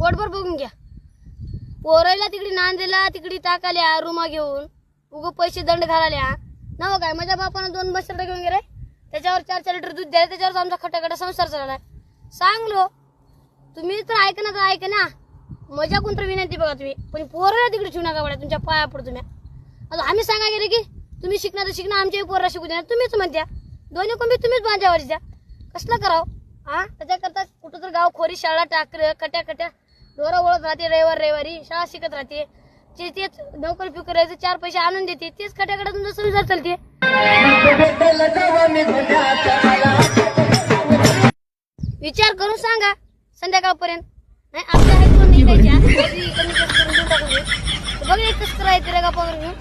पोटभर बघून घ्या. पोरायला तिकडे नांदेला तिकडे टाकाल्या रुमा घेऊन उग पैसे दंड घालाल्या नव काय. माझ्या बापानं 2 बछडे घेऊन गेले, त्याच्यावर 4 लिटर दूध द्यायला, त्याच्यावर आमचा खटाखटा संसार चाललाय. सांगलो तुम्ही तर ऐका ना, तर ऐका ना. मजा कोणतर विनंती बघा तुम्ही, पण पोराला तिकडे ठेवू नका बघा. तुमच्या पाया पडतो तुम्ही. आता आम्ही सांगा गेले की तुम्ही शिकणार तर शिकणार, आमच्या पोराला शिकू देणार तुम्हीच म्हणत्या. दोन्ही कोंबी तुम्हीच बांध्यावर द्या. कसलं करावं हा. त्याच्याकरता कुठं तर गाव खोरी शाळा टाकर कट्या डोरा ओळख राहते. रविवारी शाळा शिकत राहते. तेच नोकरी फिकरायचं 4 पैसे आणून देते. तेच कट्याकडे तुमचा संसार चालते. विचार करून सांगा संध्याकाळपर्यंत. नाही आपल्या हात कोण नाही द्यायच्या. बघ एक कसं करायचं रे गप्पा करून.